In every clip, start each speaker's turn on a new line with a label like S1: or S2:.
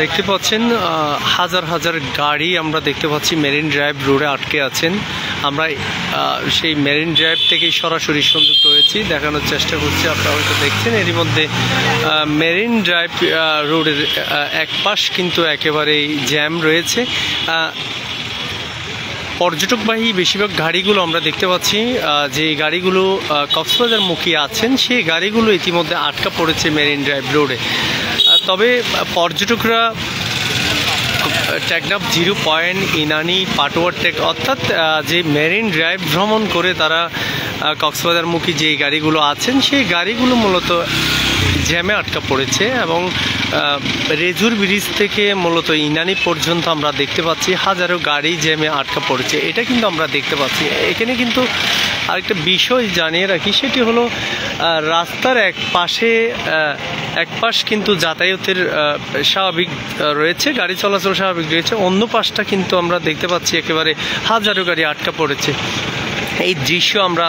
S1: দেখতে পাচ্ছেন হাজার হাজার গাড়ি আমরা দেখতে পাচ্ছি মেরিন ড্রাইভ রোডে আটকে আছেন। আমরা সেই মেরিন ড্রাইভ থেকে সরাসরি সংযুক্ত হয়েছি, দেখানোর চেষ্টা করছি। আপনারা হয়তো দেখছেন এরই মধ্যে মেরিন ড্রাইভ রোডের এক পাশ কিন্তু একেবারেই জ্যাম রয়েছে। পর্যটকবাহী বেশিরভাগ গাড়িগুলো আমরা দেখতে পাচ্ছি, যে গাড়িগুলো কক্সবাজার মুখী আছেন সেই গাড়িগুলো ইতিমধ্যে আটকা পড়েছে মেরিন ড্রাইভ রোডে। তবে পর্যটকরা টেকনাফ জিরো পয়েন্ট, ইনানি, পাটোয়ার টেক অর্থাৎ যে মেরিন ড্রাইভ ভ্রমণ করে তারা কক্সবাজারমুখী যে গাড়িগুলো আছেন সেই গাড়িগুলো মূলত জ্যামে আটকা পড়েছে এবং রেজুর ব্রিজ থেকে মূলত ইনানি পর্যন্ত আমরা দেখতে পাচ্ছি হাজারো গাড়ি জ্যামে আটকা পড়েছে। এটা কিন্তু আমরা দেখতে পাচ্ছি। এখানে কিন্তু আরেকটা বিষয় জানিয়ে রাখি, সেটি হলো রাস্তার এক পাশ কিন্তু যাতায়াতের স্বাভাবিক রয়েছে, গাড়ি চলাচল স্বাভাবিক রয়েছে, অন্য পাশটা কিন্তু আমরা দেখতে পাচ্ছি একেবারে হাজারো গাড়ি আটকা পড়েছে। এই দৃশ্য আমরা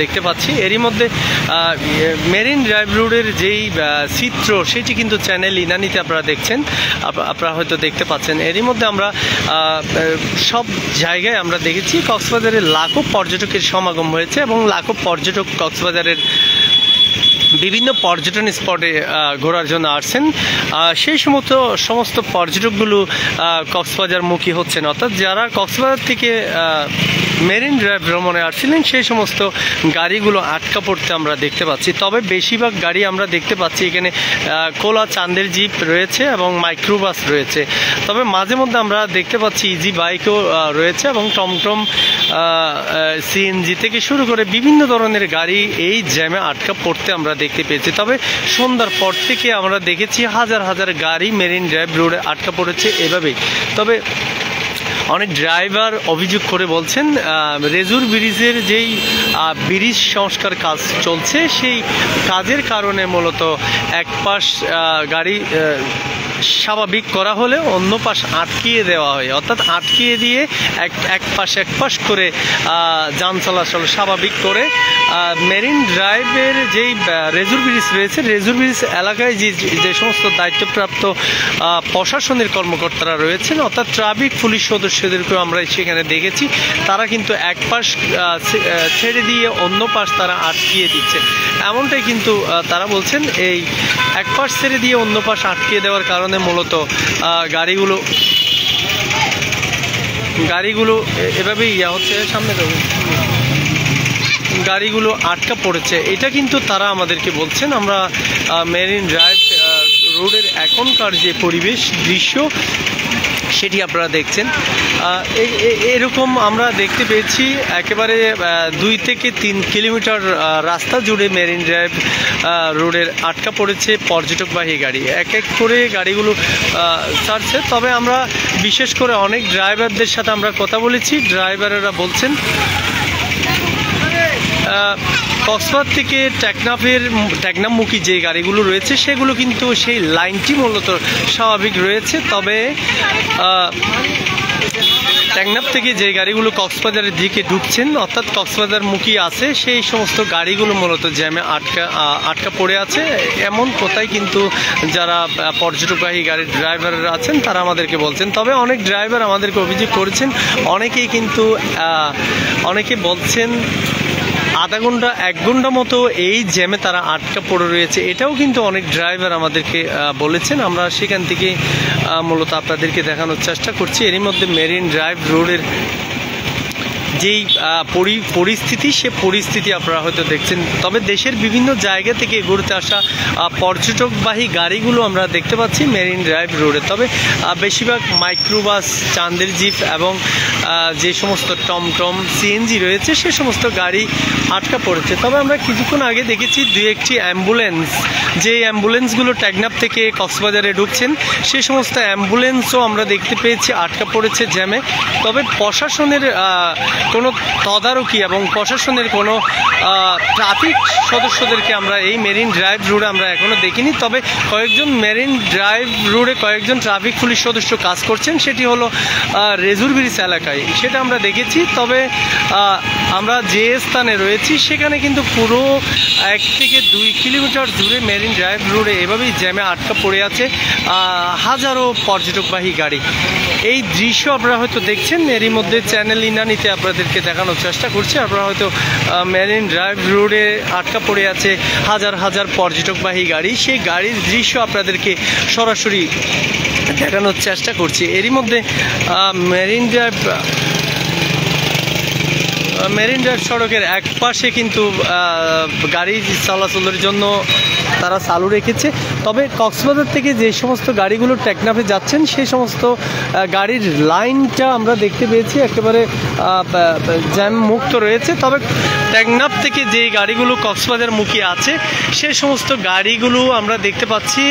S1: দেখতে পাচ্ছি। এরই মধ্যে মেরিন ড্রাইভ রোডের যেই চিত্র সেটি কিন্তু চ্যানেল ইনানিতে আপনারা দেখছেন, আপনারা হয়তো দেখতে পাচ্ছেন। এরই মধ্যে আমরা সব জায়গায় আমরা দেখেছি কক্সবাজারের লাখো পর্যটকের সমাগম হয়েছে এবং লাখো পর্যটক কক্সবাজারের বিভিন্ন পর্যটন স্পটে ঘোরার জন্য আসছেন। সেই সমস্ত পর্যটকগুলো কক্সবাজারমুখী হচ্ছেন, অর্থাৎ যারা কক্সবাজার থেকে মেরিন ড্রাইভ ভ্রমণে আসছিলেন সেই সমস্ত গাড়িগুলো আটকা পড়তে আমরা দেখতে পাচ্ছি। তবে বেশিরভাগ গাড়ি আমরা দেখতে পাচ্ছি এখানে কোলা চান্দের জিপ রয়েছে এবং মাইক্রোবাস রয়েছে। তবে মাঝে মধ্যে আমরা দেখতে পাচ্ছি ইজি বাইকও রয়েছে এবং টমটম, সিএনজি থেকে শুরু করে বিভিন্ন ধরনের গাড়ি এই জ্যামে আটকা পড়তে আমরা দেখতে পেয়েছি। তবে সন্ধ্যার পর থেকে আমরা দেখেছি হাজার হাজার গাড়ি মেরিন ড্রাইভ রোডে আটকা পড়েছে এভাবেই। তবে অনেক ড্রাইভার অভিযোগ করে বলছেন রেজুর ব্রিজের যেই ব্রিজ সংস্কার কাজ চলছে সেই কাজের কারণে মূলত এক পাশ গাড়ি স্বাভাবিক করা হলে অন্য পাশ আটকিয়ে দেওয়া হয়, অর্থাৎ আটকিয়ে দিয়ে এক পাশ করে যান চলাচল স্বাভাবিক করে মেরিন ড্রাইভের যেই রেজুর ব্রিজ রয়েছে, রেজুর ব্রিজ এলাকায় যে সমস্ত দায়িত্বপ্রাপ্ত প্রশাসনের কর্মকর্তারা রয়েছেন, অর্থাৎ ট্রাফিক পুলিশ সদস্যদেরকেও আমরা সেখানে দেখেছি, তারা কিন্তু এক পাশ ছেড়ে দিয়ে অন্য পাশ তারা আটকিয়ে দিচ্ছে। এমনটাই কিন্তু তারা বলছেন, এই এক পাশ ছেড়ে দিয়ে অন্য পাশ আটকিয়ে দেওয়ার কারণে মূলত গাড়িগুলো এভাবেই হচ্ছে, সামনে গাড়িগুলো আটকা পড়েছে। এটা কিন্তু তারা আমাদেরকে বলছেন। আমরা মেরিন ড্রাইভ রোডের এখনকার যে পরিবেশ দৃশ্য সেটি আপনারা দেখছেন। এরকম আমরা দেখতে পেয়েছি একেবারে 2 থেকে 3 কিলোমিটার রাস্তা জুড়ে মেরিন ড্রাইভ রোডের আটকা পড়েছে পর্যটকবাহী গাড়ি। এক করে গাড়িগুলো ছাড়ছে। তবে আমরা বিশেষ করে অনেক ড্রাইভারদের সাথে আমরা কথা বলেছি, ড্রাইভারেরা বলছেন কক্সবাজার থেকে টেকনাফমুখী যে গাড়িগুলো রয়েছে সেগুলো কিন্তু সেই লাইনটি মূলত স্বাভাবিক রয়েছে। তবে টেকনাফ থেকে যে গাড়িগুলো কক্সবাজারের দিকে ঢুকছেন, অর্থাৎ কক্সবাজারমুখী আছে, সেই সমস্ত গাড়িগুলো মূলত জ্যামে আটকা পড়ে আছে। এমন কোথায় কিন্তু যারা পর্যটকবাহী গাড়ির ড্রাইভাররা আছেন তারা আমাদেরকে বলছেন। তবে অনেক ড্রাইভার আমাদেরকে অভিযোগ করেছেন, অনেকে বলছেন আধা ঘন্টা 1 ঘন্টা মতো এই জ্যামে তারা আটকা পড়ে রয়েছে। এটাও কিন্তু অনেক ড্রাইভার আমাদেরকে বলেছেন। আমরা সেখান থেকে মূলত আপনাদেরকে দেখানোর চেষ্টা করছি। এরই মধ্যে মেরিন ড্রাইভ রোডের যেই পরিস্থিতি, সে পরিস্থিতি আপনারা হয়তো দেখছেন। তবে দেশের বিভিন্ন জায়গা থেকে ঘুরতে আসা পর্যটকবাহী গাড়িগুলো আমরা দেখতে পাচ্ছি মেরিন ড্রাইভ রোডে। তবে বেশিরভাগ মাইক্রোবাস, চান্দের জিপ এবং যে সমস্ত টমটম, সিএনজি রয়েছে সে সমস্ত গাড়ি আটকা পড়েছে। তবে আমরা কিছুক্ষণ আগে দেখেছি 2-1টি অ্যাম্বুলেন্স, যে অ্যাম্বুলেন্সগুলো টেকনাফ থেকে কক্সবাজারে ঢুকছেন সে সমস্ত অ্যাম্বুলেন্সও আমরা দেখতে পেয়েছি আটকা পড়েছে জ্যামে। তবে প্রশাসনের কোনো তদারকি এবং প্রশাসনের কোনো ট্রাফিক সদস্যদেরকে আমরা এই মেরিন ড্রাইভ রোডে আমরা এখনও দেখিনি। তবে কয়েকজন মেরিন ড্রাইভ রোডে কয়েকজন ট্রাফিক পুলিশ সদস্য কাজ করছেন, সেটি হলো রেজুর ব্রিজ এলাকায়, সেটা আমরা দেখেছি। তবে আমরা যে স্থানে রয়েছি সেখানে কিন্তু পুরো 1 থেকে 2 কিলোমিটার জুড়ে মেরিন ড্রাইভ রোডে এভাবেই জ্যামে আটকা পড়ে আছে হাজারো পর্যটকবাহী গাড়ি। এই দৃশ্য আপনারা হয়তো দেখছেন, এরই মধ্যে চ্যানেল ইনানিতে আপনাদেরকে দেখানোর চেষ্টা করছি। আপনারা হয়তো মেরিন ড্রাইভ রোডে আটকা পড়ে আছে হাজার হাজার পর্যটকবাহী গাড়ি, সেই গাড়ির দৃশ্য আপনাদেরকে সরাসরি দেখানোর চেষ্টা করছি। এরই মধ্যে মেরিন ড্রাইভ সড়কের এক পাশে কিন্তু গাড়ি চলাচলের জন্য তারা চালু রেখেছে। তবে কক্সবাজার থেকে যে সমস্ত গাড়িগুলো টেকনাফে যাচ্ছেন সেই সমস্ত গাড়ির লাইনটা আমরা দেখতে পেয়েছি একেবারে জ্যাম মুক্ত রয়েছে। তবে টেকনাফ থেকে যে গাড়িগুলো কক্সবাজার মুখী আছে সেই সমস্ত গাড়িগুলো আমরা দেখতে পাচ্ছি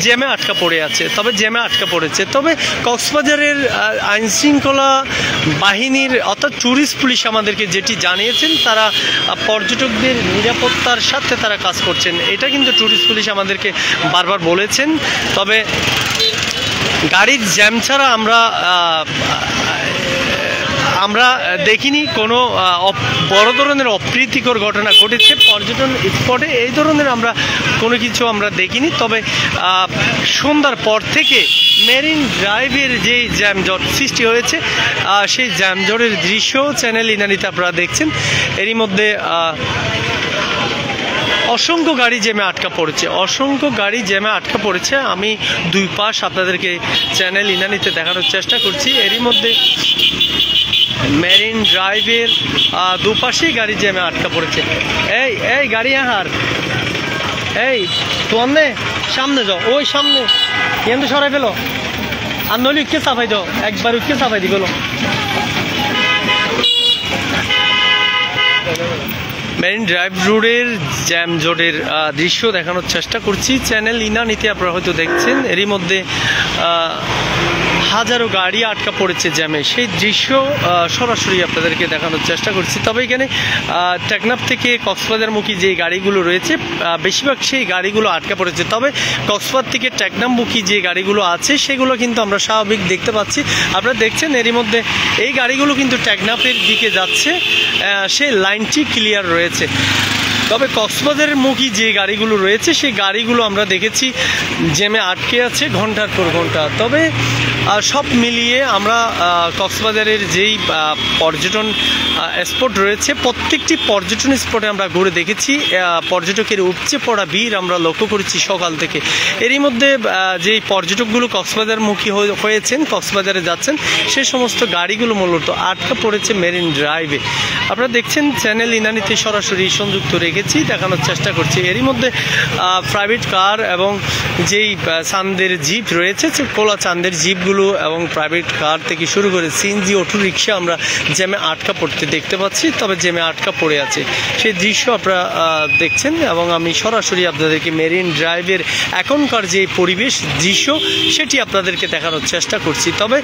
S1: জ্যামে আটকা পড়ে আছে, জ্যামে আটকা পড়েছে। তবে কক্সবাজারের আইনশৃঙ্খলা বাহিনীর অর্থাৎ ট্যুরিস্ট পুলিশ আমাদেরকে যেটি জানিয়েছেন, তারা পর্যটকদের নিরাপত্তার সাথে তারা কাজ করছেন, এটা কিন্তু ট্যুরিস্ট পুলিশ আমাদেরকে বারবার বলেছেন। তবে গাড়ির জ্যাম ছাড়া আমরা দেখিনি কোনো বড় ধরনের অপ্রীতিকর ঘটনা ঘটেছে পর্যটন স্পটে, এই ধরনের আমরা কোনো কিছু আমরা দেখিনি। তবে সন্ধ্যার পর থেকে মেরিন ড্রাইভের যেই জ্যামজট সৃষ্টি হয়েছে সেই জ্যামজটের দৃশ্য চ্যানেল ইনানিতে আপনারা দেখছেন। এরই মধ্যে অসংখ্য গাড়ি জ্যামে আটকা পড়েছে, আমি দুই পাশ আপনাদেরকে চ্যানেল ইনানিতে দেখানোর চেষ্টা করছি। এরই মধ্যে মেরিন ড্রাইভের দুপাশেই গাড়ি জ্যামে আটকা পড়েছে। এই গাড়ি আহার, এই তোমনে সামনে যাও, ওই সামনে কিন্তু সরাই ফেলো, আর নইলে উঠকে চাপাই দাও, একবার উঠকে চাপাই দি ফেলো। মেরিন ড্রাইভ রোডের জ্যামজটের দৃশ্য দেখানোর চেষ্টা করছি চ্যানেল ইনানিতে আপনারা হয়তো দেখছেন। এরই মধ্যে হাজারো গাড়ি আটকা পড়েছে জ্যামে, সেই দৃশ্য সরাসরি আপনাদেরকে দেখানোর চেষ্টা করছি। তবে এখানে টেকনাফ থেকে কক্সবাজারমুখী যে গাড়িগুলো রয়েছে বেশিরভাগ সেই গাড়িগুলো আটকা পড়েছে। তবে কক্সবাজার থেকে টেকনাফমুখী যে গাড়িগুলো আছে সেগুলো কিন্তু আমরা স্বাভাবিক দেখতে পাচ্ছি। আপনারা দেখছেন এরই মধ্যে এই গাড়িগুলো কিন্তু টেকনাফের দিকে যাচ্ছে, সেই লাইনটি ক্লিয়ার রয়েছে। তবে কক্সবাজারের মুখী যে গাড়িগুলো রয়েছে সেই গাড়িগুলো আমরা দেখেছি জ্যামে আটকে আছে ঘন্টার পর ঘন্টা। তবে সব মিলিয়ে আমরা কক্সবাজারের যেই পর্যটন স্পট রয়েছে প্রত্যেকটি পর্যটন স্পটে আমরা ঘুরে দেখেছি, পর্যটকের উপচে পড়া ভিড় আমরা লক্ষ্য করেছি সকাল থেকে। এরই মধ্যে যেই পর্যটকগুলো কক্সবাজারমুখী হয়েছেন, কক্সবাজারে যাচ্ছেন, সে সমস্ত গাড়িগুলো মূলত আটকা পড়েছে মেরিন ড্রাইভে। আপনারা দেখছেন চ্যানেল ইনানিতে সরাসরি সংযুক্ত রেখেছি, দেখানোর চেষ্টা করছি। এরই মধ্যে প্রাইভেট কার এবং যেই চাঁদের জিপ রয়েছে, কোলা চাঁদের জিপগুলো এবং প্রাইভেট কার থেকে শুরু করে সিএনজি অটো রিক্সা আমরা জ্যামে আটকা পড়তে দেখতে পাচ্ছি। তবে জ্যামে আটকা পড়ে আছে সেই দৃশ্য আপনারা দেখছেন এবং আমি সরাসরি আপনাদেরকে মেরিন ড্রাইভের এখনকার যে পরিবেশ দৃশ্য সেটি আপনাদেরকে দেখানোর চেষ্টা করছি। তবে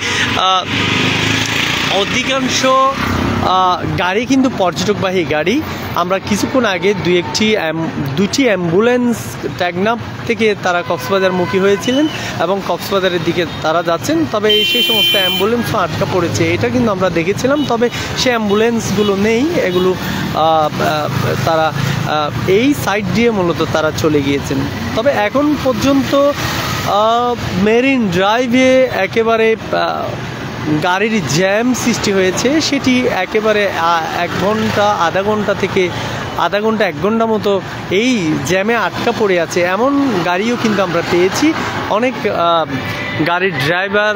S1: অধিকাংশ গাড়ি কিন্তু পর্যটকবাহী গাড়ি। আমরা কিছুক্ষণ আগে দুটি অ্যাম্বুলেন্স টেকনাফ থেকে তারা কক্সবাজারমুখী হয়েছিলেন এবং কক্সবাজারের দিকে তারা যাচ্ছেন। তবে সেই সমস্ত অ্যাম্বুলেন্সও আটকা পড়েছে, এটা কিন্তু আমরা দেখেছিলাম। তবে সেই অ্যাম্বুলেন্সগুলো নেই, এগুলো তারা এই সাইড দিয়ে মূলত তারা চলে গিয়েছেন। তবে এখন পর্যন্ত মেরিন ড্রাইভে একেবারে গাড়ির জ্যাম সৃষ্টি হয়েছে, সেটি একেবারে 1 ঘন্টা আধা ঘন্টা 1 ঘন্টা মতো এই জ্যামে আটকা পড়ে আছে এমন গাড়িও কিন্তু আমরা পেয়েছি। অনেক গাড়ির ড্রাইভার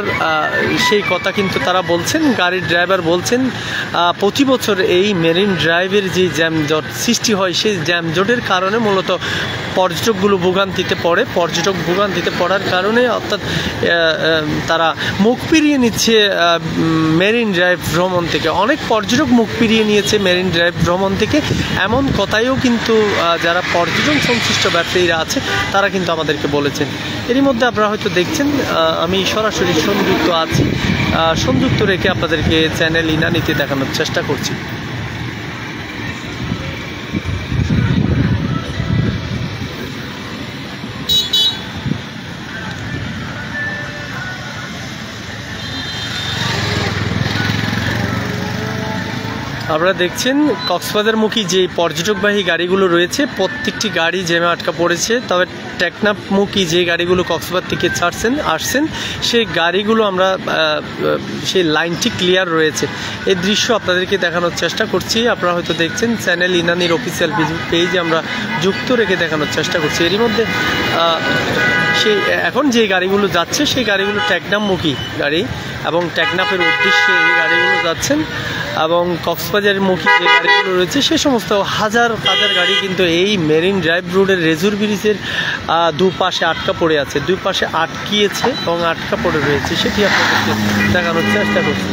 S1: সেই কথা কিন্তু তারা বলছেন, গাড়ির ড্রাইভার বলছেন প্রতি বছর এই মেরিন ড্রাইভের যে জ্যামজট সৃষ্টি হয় সেই জ্যামজটের কারণে মূলত পর্যটকগুলো ভোগান্তিতে পড়ে। পর্যটক ভোগান্তিতে পড়ার কারণে অর্থাৎ তারা মুখ ফিরিয়ে নিচ্ছে মেরিন ড্রাইভ ভ্রমণ থেকে। অনেক পর্যটক মুখ ফিরিয়ে নিয়েছে মেরিন ড্রাইভ ভ্রমণ থেকে, এমন কথাইও কিন্তু যারা পর্যটন সংশ্লিষ্ট ব্যবসায়ীরা আছে তারা কিন্তু আমাদেরকে বলেছেন। এরই মধ্যে আপনারা হয়তো দেখছেন আমি সরাসরি সংযুক্ত আছি, সংযুক্ত রেখে আপনাদেরকে চ্যানেল ইনানিতে দেখানোর চেষ্টা করছি। আপনারা দেখছেন কক্সবাজারমুখী যে পর্যটকবাহী গাড়িগুলো রয়েছে প্রত্যেকটি গাড়ি জ্যামে আটকা পড়েছে। তবে টেকনাফমুখী যে গাড়িগুলো কক্সবাজার থেকে আসছেন সেই গাড়িগুলো আমরা সেই লাইনটি ক্লিয়ার রয়েছে। এই দৃশ্য আপনাদেরকে দেখানোর চেষ্টা করছি। আপনারা হয়তো দেখছেন চ্যানেল ইনানির অফিসিয়াল পেজে আমরা যুক্ত রেখে দেখানোর চেষ্টা করছি। এরই মধ্যে সেই এখন যে গাড়িগুলো যাচ্ছে সেই গাড়িগুলো টেকনাফমুখী গাড়ি এবং টেকনাফের উদ্দেশ্যে এই গাড়িগুলো যাচ্ছেন এবং কক্সবাজারমুখী যে গাড়িগুলো রয়েছে সে সমস্ত হাজার হাজার গাড়ি কিন্তু এই মেরিন ড্রাইভ রোডের রেজুর ব্রিজের দুপাশে আটকা পড়ে আছে, দুই পাশে আটকিয়েছে এবং আটকা পড়ে রয়েছে, সেটি আপনাদেরকে দেখানোর চেষ্টা করছি।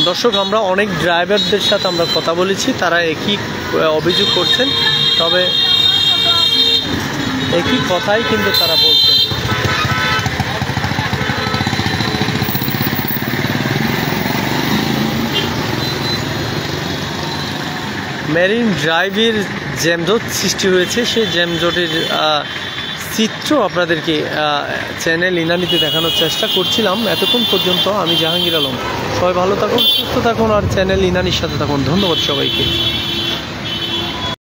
S1: দর্শক, আমরা অনেক ড্রাইভারদের সাথে আমরা কথা বলেছি, তারা একই অভিযোগ করছেন, তবে একই কথাই কিন্তু তারা বলছেন। মেরিন ড্রাইভের জ্যামজট সৃষ্টি হয়েছে, সেই জ্যামজটের চিত্র আপনাদেরকে চ্যানেল ইনানিতে দেখানোর চেষ্টা করছিলাম এতক্ষণ পর্যন্ত। আমি জাহাঙ্গীর আলম। সবাই ভালো থাকুন, সুস্থ থাকুন আর চ্যানেল ইনানির সাথে থাকুন। ধন্যবাদ সবাইকে।